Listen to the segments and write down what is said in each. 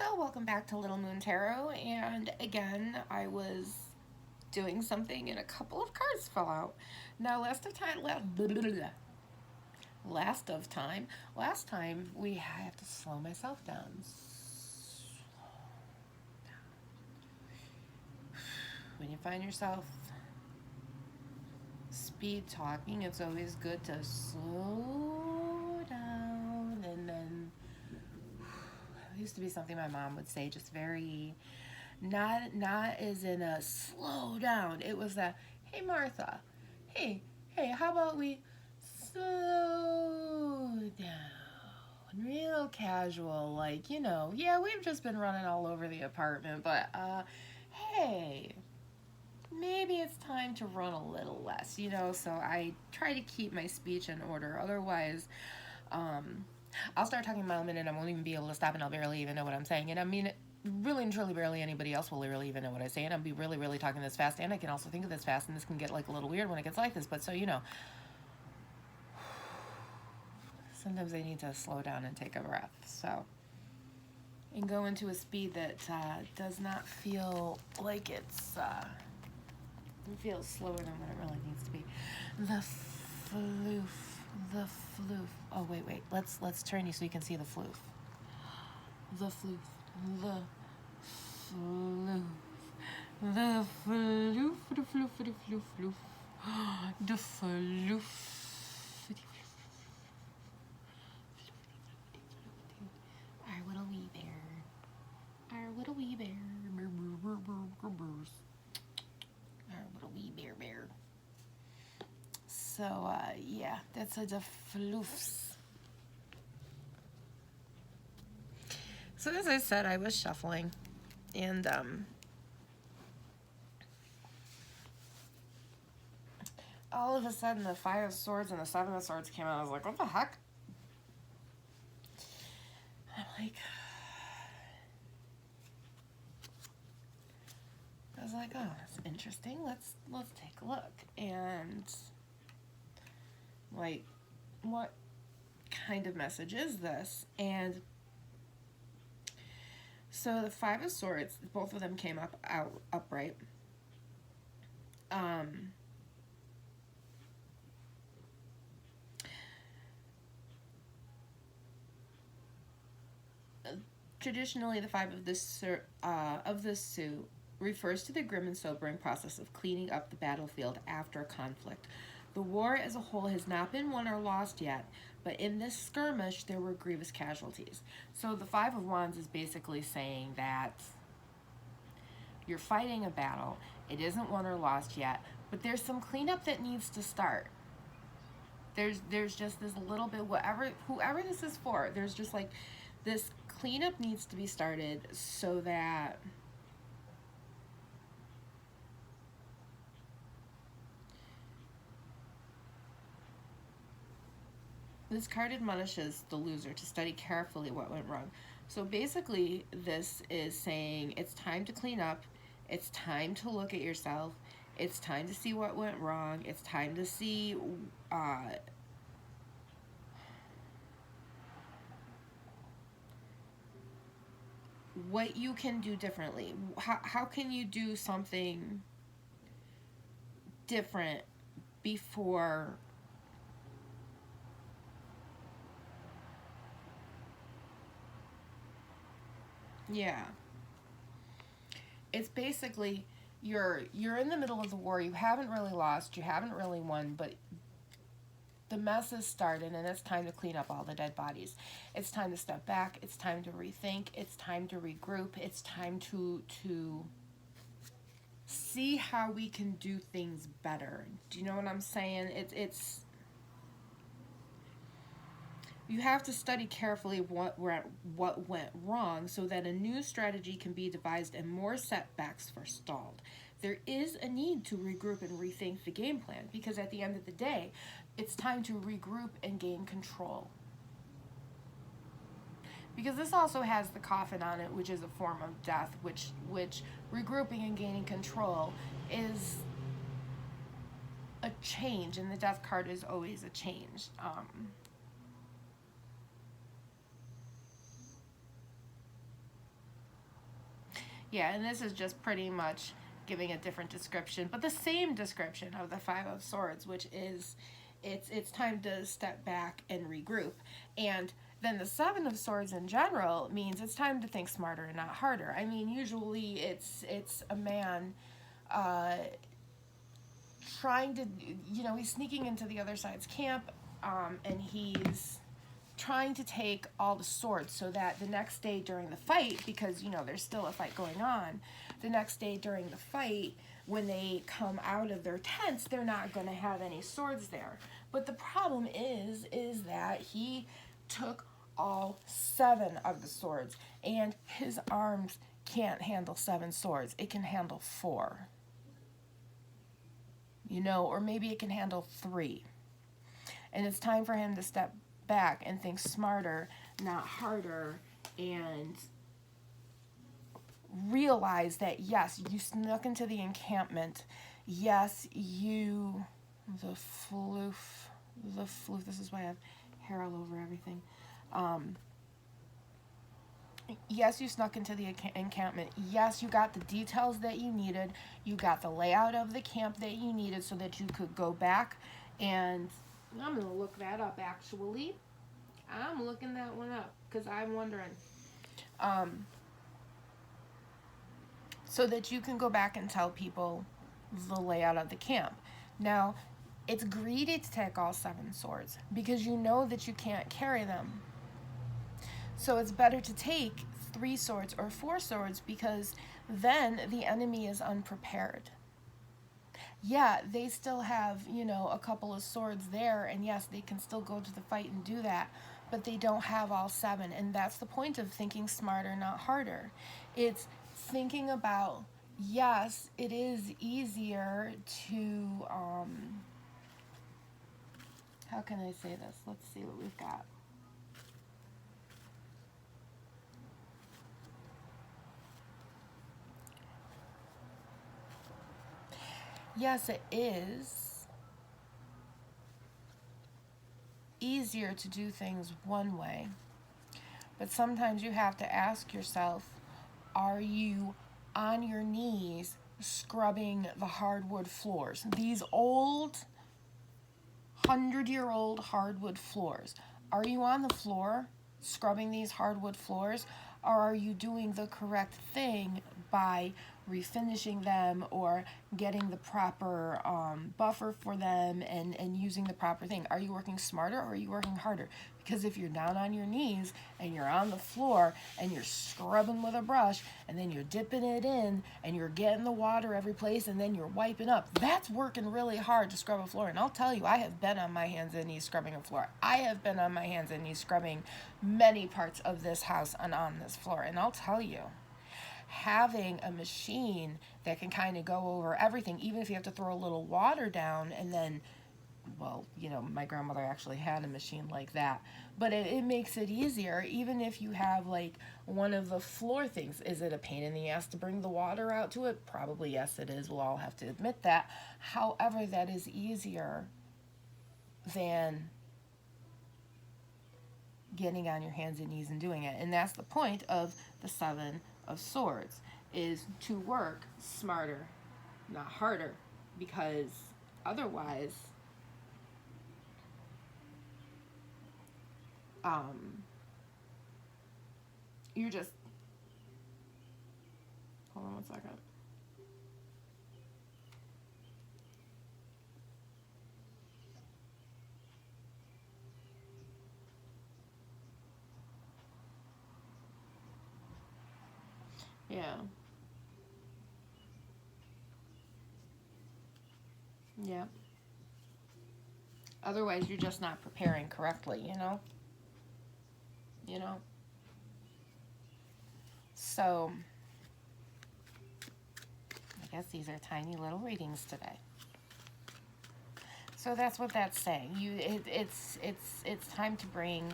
So, welcome back to Little Moon Tarot. And again, I was doing something and a couple of cards fell out. Now, last time we have to slow myself down. When you find yourself speed talking, it's always good to slow down. And then it used to be something my mom would say, just very not as in a slow down. It was a, hey Martha, hey, how about we slow down, real casual, like, yeah, we've just been running all over the apartment, but hey, maybe it's time to run a little less, so I try to keep my speech in order. Otherwise, um I'll start talking about a minute, I won't even be able to stop, and I'll barely even know what I'm saying. And I mean, really and truly, barely anybody else will really even know what I say. And I'll be really, really talking this fast, and I can also think of this fast, and this can get like a little weird when it gets like this. But so sometimes I need to slow down and take a breath. So, and go into a speed that does not feel like it feels slower than what it really needs to be. The floof. The floof. Oh wait. Let's turn you so you can see the floof. The floof. The floof. The floof. The floof. The floof. Floof. The floof. Our little wee bear. Our little wee bear. Our little wee bear. So, yeah, that's a floofs. So, as I said, I was shuffling, and all of a sudden the Five of Swords and the Seven of Swords came out. I was like, what the heck? I'm like, oh, that's interesting. Let's take a look. And like, what kind of message is this? And so the Five of Swords, both of them came out upright. Traditionally, the Five of this suit refers to the grim and sobering process of cleaning up the battlefield after a conflict. The war as a whole has not been won or lost yet, but in this skirmish there were grievous casualties. So the Five of Wands is basically saying that you're fighting a battle. It isn't won or lost yet, but there's some cleanup that needs to start. There's just this little bit, whoever this is for, there's just like this cleanup needs to be started so that this card admonishes the loser to study carefully what went wrong. So basically, this is saying it's time to clean up. It's time to look at yourself. It's time to see what went wrong. It's time to see what you can do differently. How can you do something different before yeah. It's basically you're in the middle of the war. You haven't really lost, you haven't really won, but the mess is started, and it's time to clean up all the dead bodies. It's time to step back. It's time to rethink. It's time to regroup. It's time to see how we can do things better. Do you know what I'm saying? It's you have to study carefully what went wrong so that a new strategy can be devised and more setbacks forestalled. There is a need to regroup and rethink the game plan, because at the end of the day, it's time to regroup and gain control. Because this also has the coffin on it, which is a form of death, which regrouping and gaining control is a change, and the death card is always a change. Yeah, and this is just pretty much giving a different description, but the same description of the Five of Swords, which is it's time to step back and regroup. And then the Seven of Swords in general means it's time to think smarter and not harder. I mean, usually it's a man uh, trying to, he's sneaking into the other side's camp, and he's trying to take all the swords so that the next day during the fight, because there's still a fight going on, the next day during the fight, when they come out of their tents, they're not going to have any swords there. But the problem is that he took all 7 of the swords, and his arms can't handle 7 swords. It can handle 4. Or maybe it can handle 3. And it's time for him to step back and think smarter, not harder, and realize that yes, you snuck into the encampment. Yes, the floof, this is why I have hair all over everything. Yes, you snuck into the encampment. Yes, you got the details that you needed. You got the layout of the camp that you needed so that you could go back. And I'm going to look that up, actually. I'm looking that one up because I'm wondering. So that you can go back and tell people the layout of the camp. Now, it's greedy to take all 7 swords because you know that you can't carry them. So it's better to take 3 swords or 4 swords because then the enemy is unprepared. Yeah, they still have, a couple of swords there, and yes, they can still go to the fight and do that, but they don't have all 7, and that's the point of thinking smarter, not harder. It's thinking about, yes, it is easier to, how can I say this? Let's see what we've got. Yes, it is easier to do things one way, but sometimes you have to ask yourself, are you on your knees scrubbing the hardwood floors? These old 100-year-old hardwood floors. Are you on the floor scrubbing these hardwood floors, or are you doing the correct thing by refinishing them or getting the proper buffer for them and using the proper thing? Are you working smarter or are you working harder? Because if you're down on your knees and you're on the floor and you're scrubbing with a brush and then you're dipping it in and you're getting the water every place and then you're wiping up, that's working really hard to scrub a floor. And I'll tell you, I have been on my hands and knees scrubbing a floor. I have been on my hands and knees scrubbing many parts of this house and on this floor. And I'll tell you, having a machine that can kind of go over everything, even if you have to throw a little water down and then, well, my grandmother actually had a machine like that, but it makes it easier. Even if you have like one of the floor things, is it a pain in the ass to bring the water out to it? Probably yes, it is. We'll all have to admit that. However, that is easier than getting on your hands and knees and doing it. And that's the point of the 7 of Swords, is to work smarter, not harder, because otherwise you're just, hold on one second. Yeah. Yeah. Otherwise, you're just not preparing correctly, So, I guess these are tiny little readings today. So that's what that's saying. It's time to bring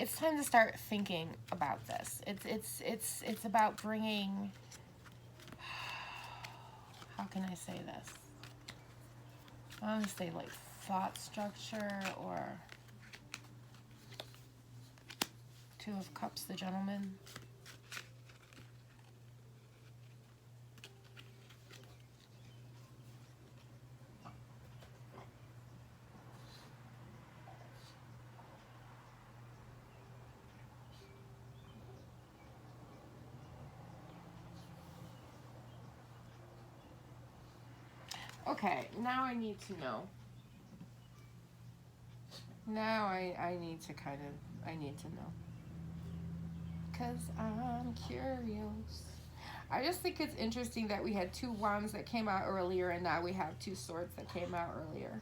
it's time to start thinking about this. It's about bringing, how can I say this? I want to say like thought structure, or Two of Cups, the gentleman. Okay, now I need to know. Now I need to I need to know. Because I'm curious. I just think it's interesting that we had 2 wands that came out earlier and now we have 2 swords that came out earlier.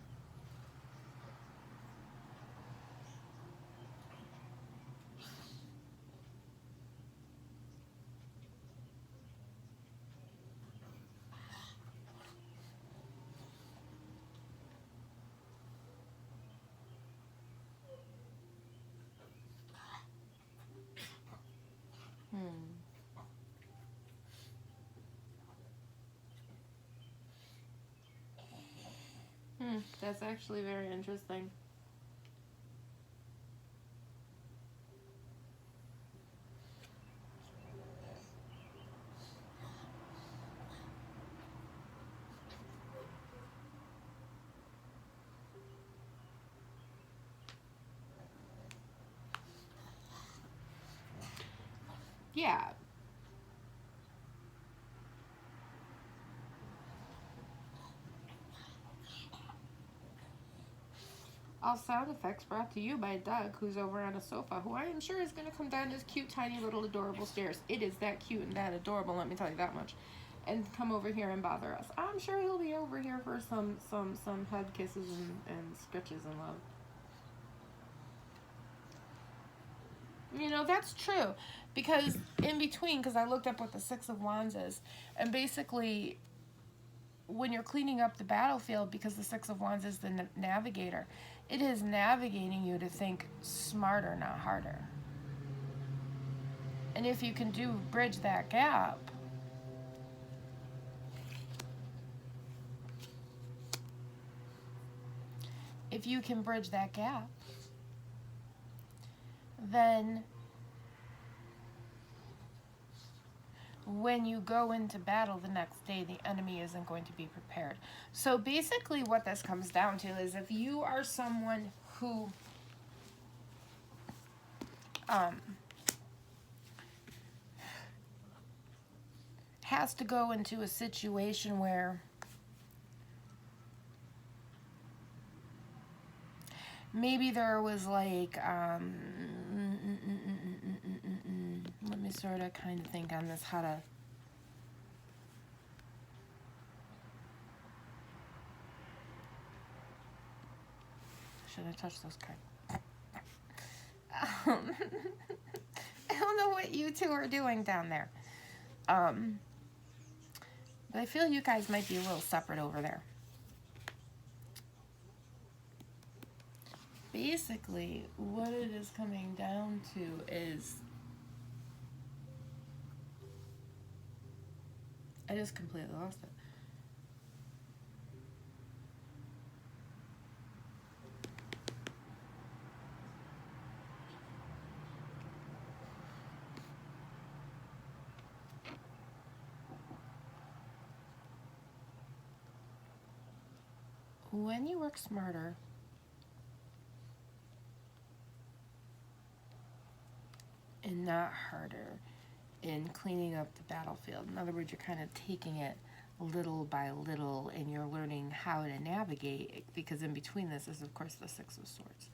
That's actually very interesting. Yeah. All sound effects brought to you by Doug, who's over on a sofa, who I am sure is going to come down this cute, tiny, little, adorable stairs. It is that cute and that adorable, let me tell you that much. And come over here and bother us. I'm sure he'll be over here for some head kisses and scritches and love. You know, that's true. Because in between, because I looked up what the 6 of Wands is, and basically when you're cleaning up the battlefield, because the 6 of Wands is the navigator, it is navigating you to think smarter, not harder. And if you can bridge that gap, then when you go into battle the next day, the enemy isn't going to be prepared. So basically what this comes down to is if you are someone who has to go into a situation where maybe there was like, let me sort of kind of think on this, how to, should I touch those cards? I don't know what you two are doing down there. But I feel you guys might be a little separate over there. Basically, what it is coming down to is, I just completely lost it. When you work smarter, and not harder in cleaning up the battlefield. In other words, you're kind of taking it little by little and you're learning how to navigate, because in between this is, of course, the 6 of Swords.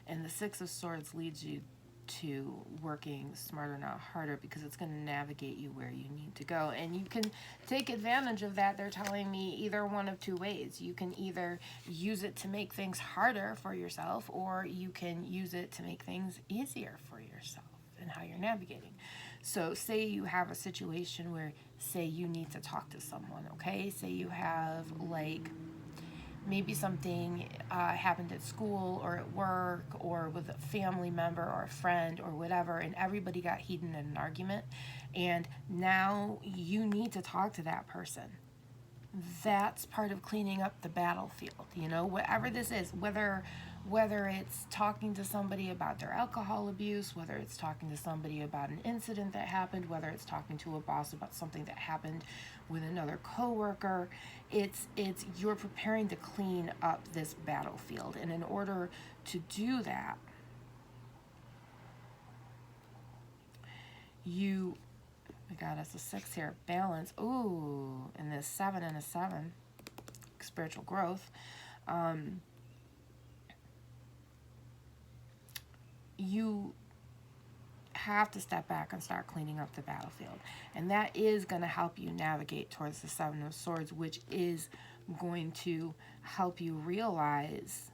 And the 6 of Swords leads you to working smarter, not harder, because it's going to navigate you where you need to go. And you can take advantage of that. They're telling me either one of 2 ways. You can either use it to make things harder for yourself, or you can use it to make things easier for yourself and how you're navigating. So say you have a situation where, say you need to talk to someone, okay? Say you have like maybe something happened at school or at work or with a family member or a friend or whatever, and everybody got heated in an argument, and now you need to talk to that person. That's part of cleaning up the battlefield, you know, whatever this is, whether whether it's talking to somebody about their alcohol abuse, whether it's talking to somebody about an incident that happened, whether it's talking to a boss about something that happened with another coworker. It's you're preparing to clean up this battlefield. And in order to do that, you, we got us a 6 here, balance. Ooh, and this 7 and a 7, spiritual growth. You have to step back and start cleaning up the battlefield. And that is going to help you navigate towards the 7 of Swords, which is going to help you realize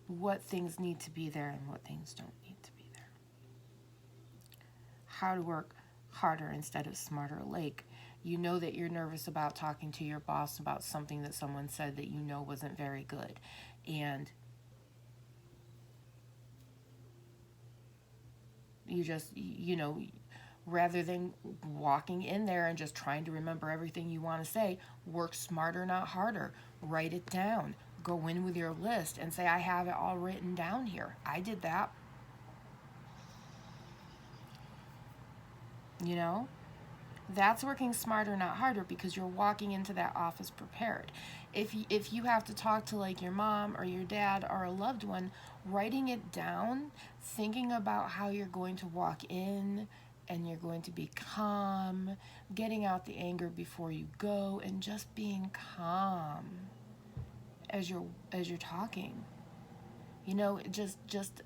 what things need to be there and what things don't need to be there. How to work harder instead of smarter. Like, you know that you're nervous about talking to your boss about something that someone said that you know wasn't very good. And you just, you know, rather than walking in there and just trying to remember everything you want to say, work smarter, not harder. Write it down. Go in with your list and say, I have it all written down here. I did that. You know? That's working smarter, not harder, because you're walking into that office prepared. If you have to talk to like your mom or your dad or a loved one, writing it down, thinking about how you're going to walk in and you're going to be calm, getting out the anger before you go, and just being calm as you're talking. You know, just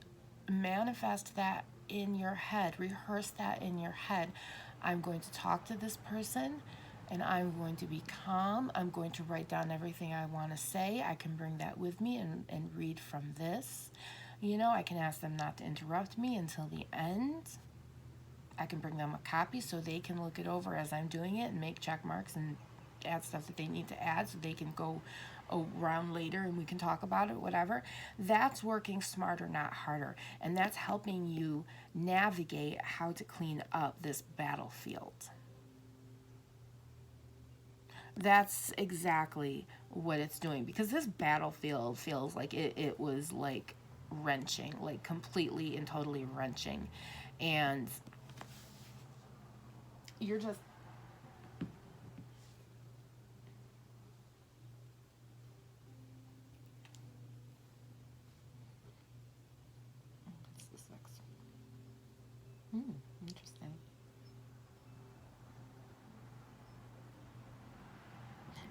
manifest that in your head, rehearse that in your head. I'm going to talk to this person and I'm going to be calm. I'm going to write down everything I want to say. I can bring that with me and read from this. You know, I can ask them not to interrupt me until the end. I can bring them a copy so they can look it over as I'm doing it and make check marks and add stuff that they need to add so they can go around later and we can talk about it, whatever. That's working smarter, not harder. And that's helping you navigate how to clean up this battlefield. That's exactly what it's doing, because this battlefield feels like it was like wrenching, like completely and totally wrenching. And you're just, what's this next? Interesting.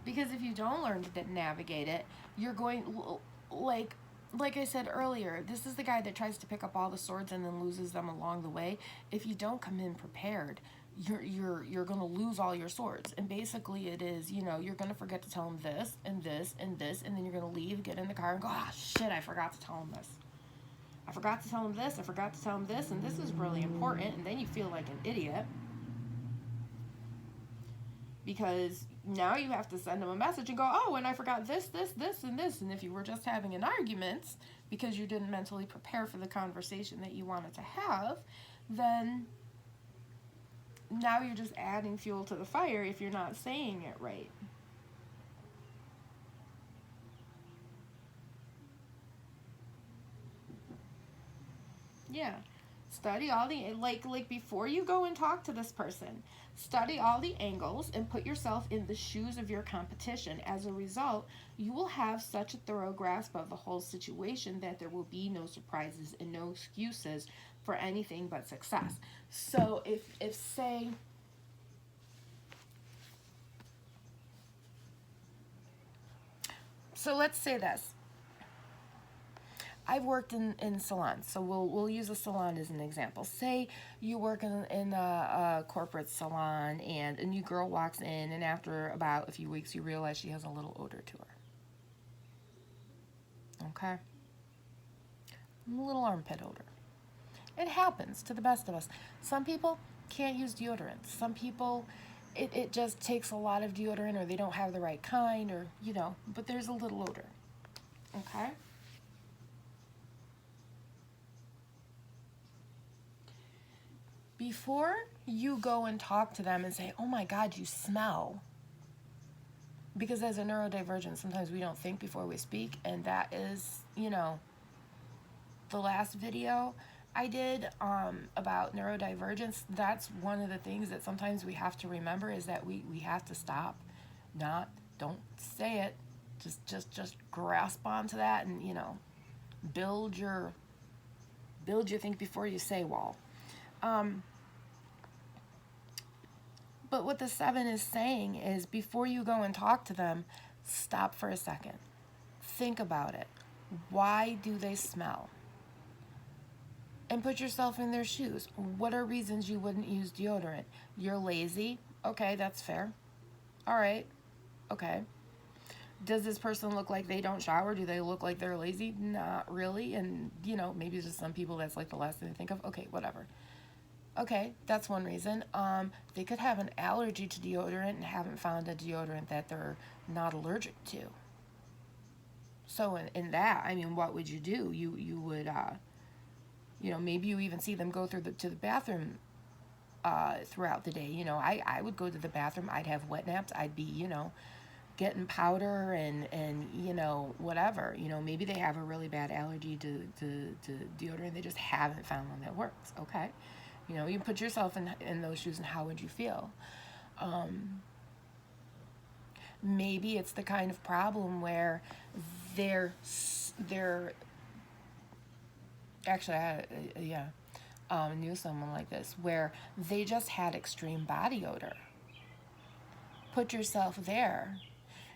Because if you don't learn to navigate it, you're going, like I said earlier, this is the guy that tries to pick up all the swords and then loses them along the way. If you don't come in prepared, you're going to lose all your swords. And basically it is, you know, you're going to forget to tell him this and this and this, and then you're going to leave, get in the car and go, ah, shit, I forgot to tell him this. I forgot to tell him this, I forgot to tell him this, and this is really important. And then you feel like an idiot, because now you have to send them a message and go, oh, and I forgot this, this, this, and this. And if you were just having an argument because you didn't mentally prepare for the conversation that you wanted to have, then now you're just adding fuel to the fire if you're not saying it right. Yeah. Study all the, like before you go and talk to this person, study all the angles and put yourself in the shoes of your competition. As a result, you will have such a thorough grasp of the whole situation that there will be no surprises and no excuses for anything but success. So if say, so let's say this. I've worked in salons, so we'll use a salon as an example. Say you work in a corporate salon and a new girl walks in, and after about a few weeks you realize she has a little odor to her. Okay? A little armpit odor. It happens to the best of us. Some people can't use deodorant. Some people, it just takes a lot of deodorant, or they don't have the right kind, or, you know, but there's a little odor. Okay? before you go and talk to them and say, oh my God, you smell. Because as a neurodivergent, sometimes we don't think before we speak. And that is, the last video I did about neurodivergence. That's one of the things that sometimes we have to remember, is that we have to stop. Don't say it. Just grasp onto that and, build your think before you say wall. But what the 7 is saying is, before you go and talk to them, stop for a second. Think about it. Why do they smell? And put yourself in their shoes. What are reasons you wouldn't use deodorant? You're lazy. Okay, that's fair. All right. Okay. Does this person look like they don't shower? Do they look like they're lazy? Not really. And, maybe just some people that's like the last thing they think of. Okay, whatever. Okay, that's one reason. They could have an allergy to deodorant and haven't found a deodorant that they're not allergic to. So in that, I mean, what would you do? You would, maybe you even see them go to the bathroom throughout the day. I would go to the bathroom. I'd have wet naps. I'd be, getting powder and whatever. Maybe they have a really bad allergy to deodorant. They just haven't found one that works. Okay. You put yourself in those shoes, and how would you feel? Maybe it's the kind of problem where they're actually, I knew someone like this, where they just had extreme body odor. Put yourself there,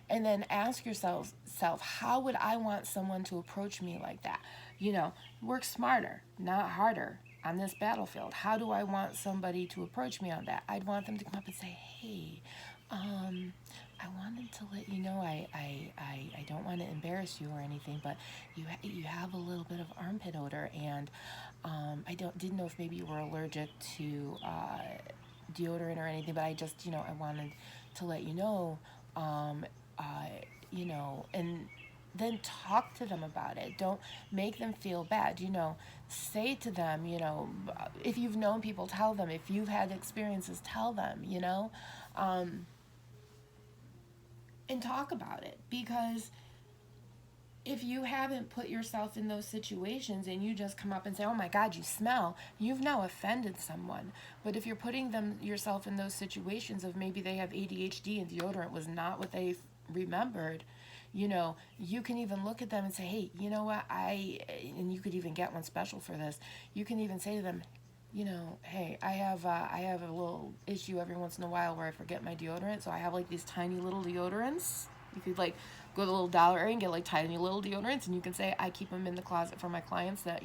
and then ask yourself, how would I want someone to approach me like that? Work smarter, not harder. On this battlefield, how do I want somebody to approach me on that? I'd want them to come up and say, hey, I wanted to let you know I don't want to embarrass you or anything, but you have a little bit of armpit odor, and I didn't know if maybe you were allergic to deodorant or anything, but I just, I wanted to let you know, and then talk to them about it. Don't make them feel bad. Say to them, if you've known people, tell them. If you've had experiences, tell them, and talk about it. Because if you haven't put yourself in those situations and you just come up and say, oh my God, you smell, you've now offended someone. But if you're putting yourself in those situations of maybe they have ADHD and deodorant was not what they remembered, you can even look at them and say, hey, you know what, and you could even get one special for this. You can even say to them, hey, I have a little issue every once in a while where I forget my deodorant, so I have like these tiny little deodorants. You could like go to the little dollar area and get like tiny little deodorants, and you can say, I keep them in the closet for my clients that,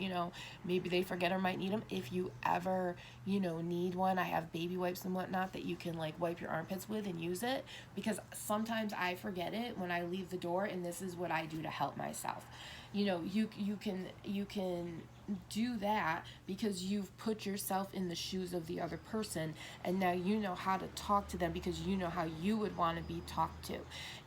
maybe they forget or might need them. If you ever, need one, I have baby wipes and whatnot that you can like wipe your armpits with and use it, because sometimes I forget it when I leave the door, and this is what I do to help myself. You can do that because you've put yourself in the shoes of the other person, and now you know how to talk to them because you know how you would want to be talked to.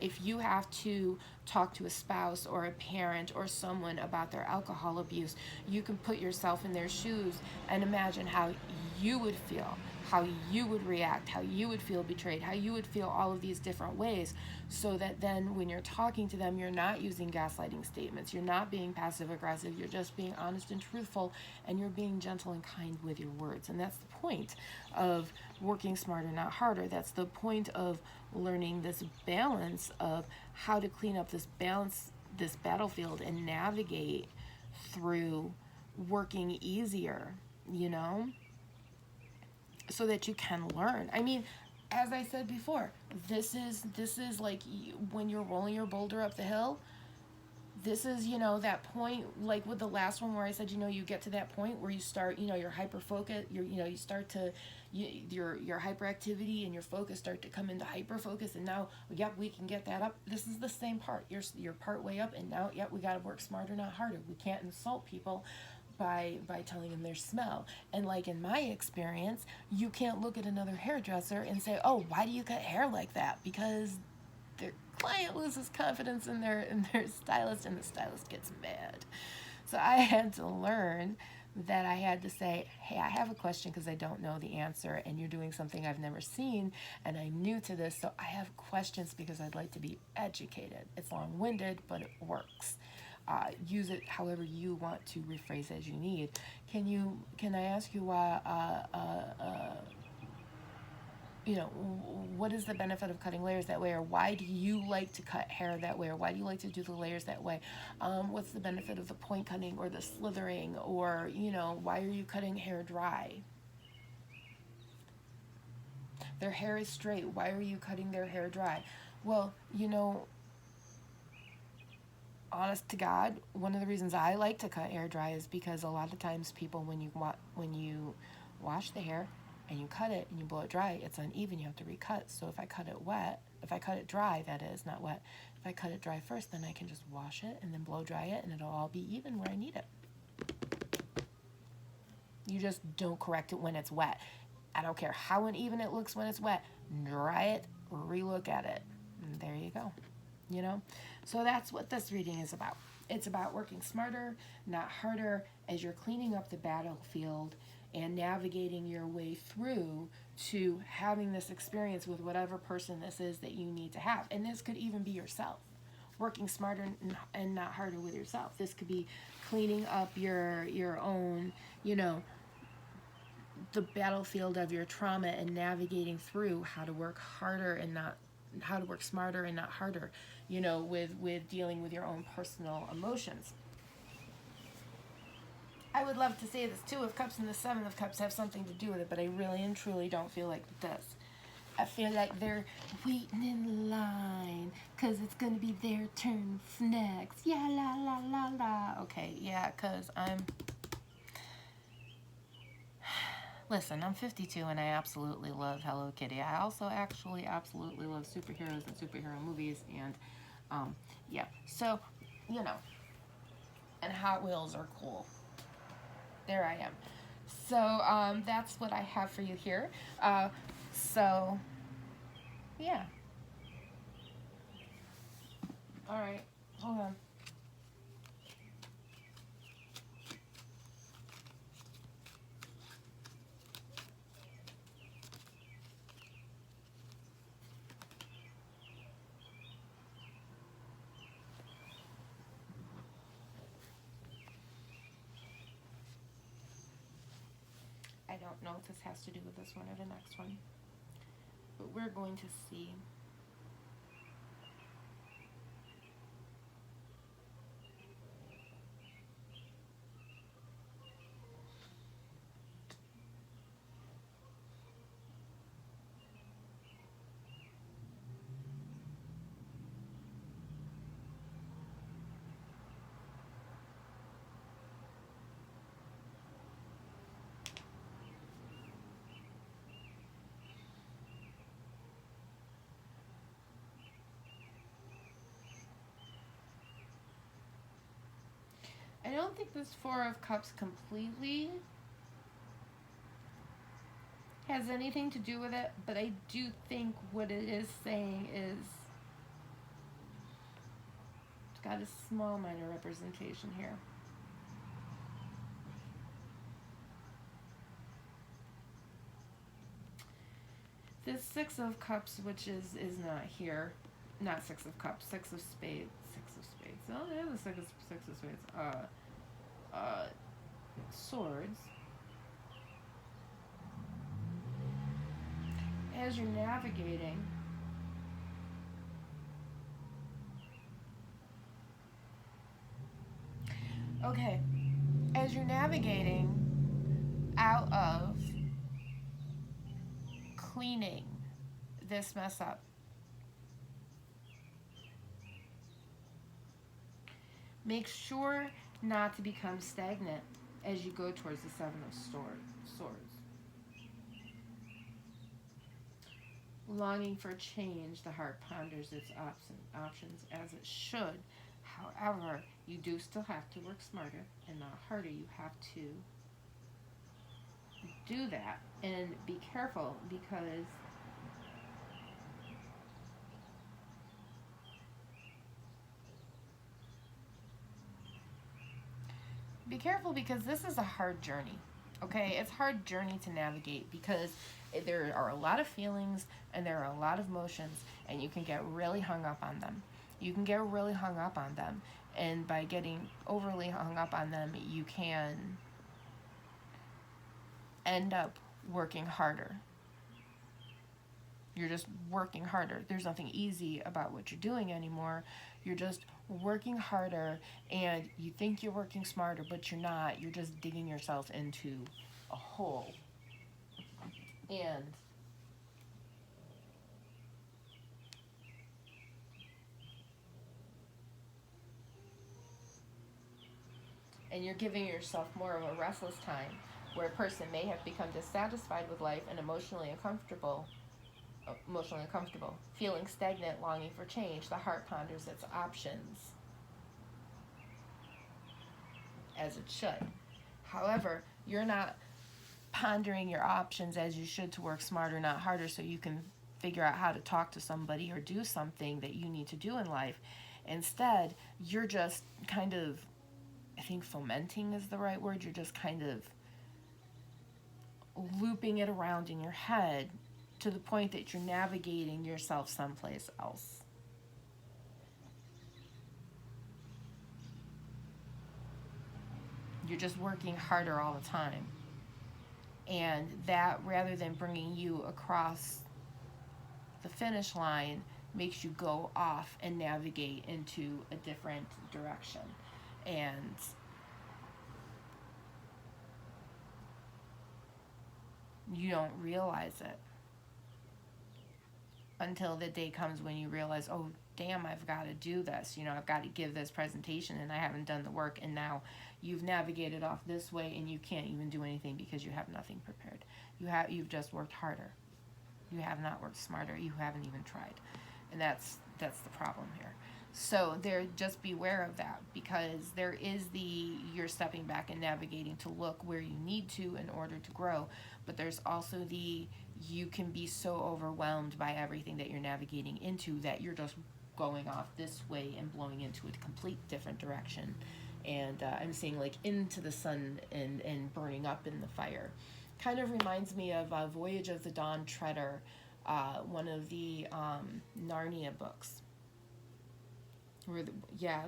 If you have to talk to a spouse or a parent or someone about their alcohol abuse, you can put yourself in their shoes and imagine how you would feel, how you would react, how you would feel betrayed, how you would feel all of these different ways, so that then when you're talking to them, you're not using gaslighting statements, you're not being passive aggressive, you're just being honest and truthful, and you're being gentle and kind with your words. And that's the point of working smarter, not harder. That's the point of learning this balance of how to clean up this battlefield and navigate through working easier, so that you can learn. I mean, as I said before, this is like when you're rolling your boulder up the hill. This is, that point, like with the last one where I said, you get to that point where you start, your hyper focus, you start to, your hyperactivity and your focus start to come into hyper focus, and now, yep, we can get that up. This is the same part. You're part way up, and now, yep, we got to work smarter, not harder. We can't insult people by telling them their smell. And like in my experience, you can't look at another hairdresser and say, oh, why do you cut hair like that? Because their client loses confidence in their stylist, and the stylist gets mad. So I had to learn that I had to say, hey, I have a question because I don't know the answer, and you're doing something I've never seen, and I'm new to this, so I have questions because I'd like to be educated. It's long-winded, but it works. Use it however you want to rephrase as you need. Can I ask you why, what is the benefit of cutting layers that way, or why do you like to cut hair that way, or why do you like to do the layers that way? What's the benefit of the point cutting or the slithering, or why are you cutting hair dry? Their hair is straight, why are you cutting their hair dry? Well, honest to God, one of the reasons I like to cut hair dry is because a lot of times people, when you wash the hair and you cut it and you blow it dry, it's uneven. You have to recut. So if I cut it dry, that is, not wet. If I cut it dry first, then I can just wash it and then blow dry it, and it'll all be even where I need it. You just don't correct it when it's wet. I don't care how uneven it looks when it's wet. Dry it, relook at it. And there you go. So that's what this reading is about. It's about working smarter, not harder, as you're cleaning up the battlefield and navigating your way through to having this experience with whatever person this is that you need to have. And this could even be yourself. Working smarter and not harder with yourself. This could be cleaning up your own, the battlefield of your trauma and navigating through how to work harder and not how to work smarter and not harder, with dealing with your own personal emotions. I would love to say this Two of Cups and the Seven of Cups have something to do with it, but I really and truly don't feel like it does. I feel like they're waiting in line because it's going to be their turn next. Yeah, la, la, la, la. Okay, yeah, because Listen, I'm 52 and I absolutely love Hello Kitty. I also actually absolutely love superheroes and superhero movies, and yeah. So, and Hot Wheels are cool. There I am. So that's what I have for you here. So yeah. All right. Hold on. I don't know if this has to do with this one or the next one, but we're going to see. I don't think this Four of Cups completely has anything to do with it, but I do think what it is saying is it's got a small minor representation here. This Six of Cups, which is not here, not Six of Cups, Six of Spades, Six of Spades. Oh, yeah, the Six of Spades. Swords. As you're navigating, okay, as you're navigating out of cleaning this mess up, make sure not to become stagnant as you go towards the Seven of Swords. Longing for change, the heart ponders its options as it should. However, you do still have to work smarter and not harder. You have to do that and be careful, because be careful because this is a hard journey. Okay, it's a hard journey to navigate because there are a lot of feelings and there are a lot of emotions, and you can get really hung up on them. You can get really hung up on them, and by getting overly hung up on them, you can end up working harder. You're just working harder. There's nothing easy about what you're doing anymore. You're just working harder, and you think you're working smarter, but you're not. You're just digging yourself into a hole. And you're giving yourself more of a restless time where a person may have become dissatisfied with life and emotionally uncomfortable, feeling stagnant, longing for change. The heart ponders its options, as it should. However, you're not pondering your options as you should to work smarter, not harder, so you can figure out how to talk to somebody or do something that you need to do in life. Instead, you're just kind of, I think fomenting is the right word, you're just kind of looping it around in your head to the point that you're navigating yourself someplace else. You're just working harder all the time. And that, rather than bringing you across the finish line, makes you go off and navigate into a different direction. And you don't realize it until the day comes when you realize, oh, damn, I've got to do this. I've got to give this presentation and I haven't done the work. And now you've navigated off this way and you can't even do anything because you have nothing prepared. You've just worked harder. You have not worked smarter. You haven't even tried. And that's the problem here. So just beware of that, because there is you're stepping back and navigating to look where you need to in order to grow. But there's also you can be so overwhelmed by everything that you're navigating into that you're just going off this way and blowing into a complete different direction. And I'm seeing like into the sun and burning up in the fire. Kind of reminds me of Voyage of the Dawn Treader, one of the Narnia books.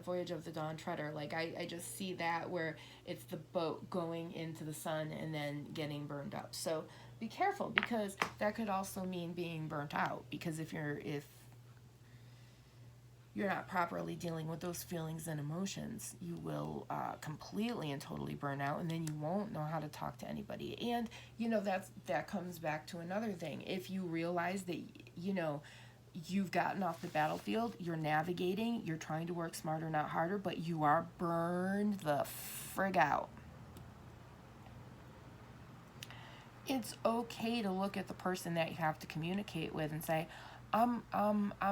Voyage of the Dawn Treader. Like I just see that where it's the boat going into the sun and then getting burned up. So be careful, because that could also mean being burnt out, because if you're not properly dealing with those feelings and emotions, you will completely and totally burn out, and then you won't know how to talk to anybody. And that comes back to another thing. If you realize that you've gotten off the battlefield, you're navigating, you're trying to work smarter, not harder, but you are burned the frig out. It's okay to look at the person that you have to communicate with and say, I'm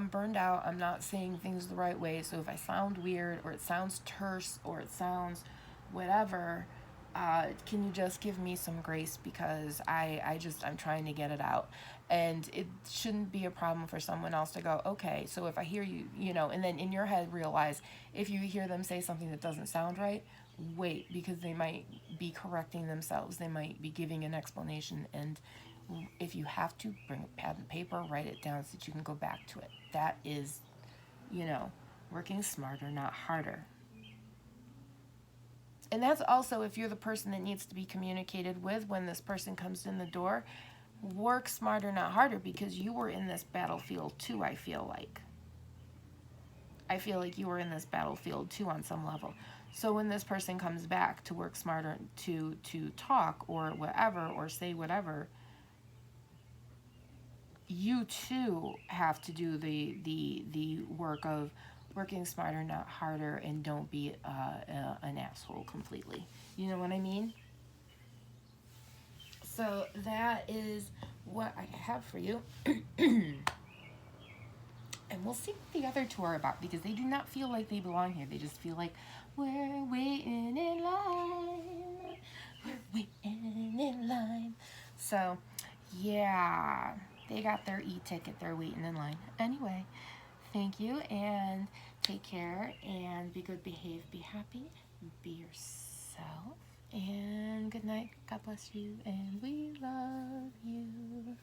burned out. I'm not saying things the right way. So if I sound weird, or it sounds terse, or it sounds whatever, can you just give me some grace, because I'm trying to get it out. And it shouldn't be a problem for someone else to go, okay, so if I hear you, and then in your head realize, if you hear them say something that doesn't sound right, wait, because they might be correcting themselves. They might be giving an explanation, and if you have to, bring a pad and paper, write it down so that you can go back to it. That is, working smarter, not harder. And that's also if you're the person that needs to be communicated with when this person comes in the door. Work smarter, not harder, because you were in this battlefield too, I feel like. I feel like you were in this battlefield too on some level. So when this person comes back to work smarter, to talk or whatever, or say whatever, you too have to do the work of working smarter, not harder, and don't be an asshole completely. You know what I mean? So that is what I have for you. And we'll see what the other two are about, because they do not feel like they belong here. They just feel like, we're waiting in line. We're waiting in line. So, yeah, they got their e-ticket. They're waiting in line. Anyway, thank you, and take care, and be good, behave, be happy, be yourself. yourself. And good night. God bless you. And we love you.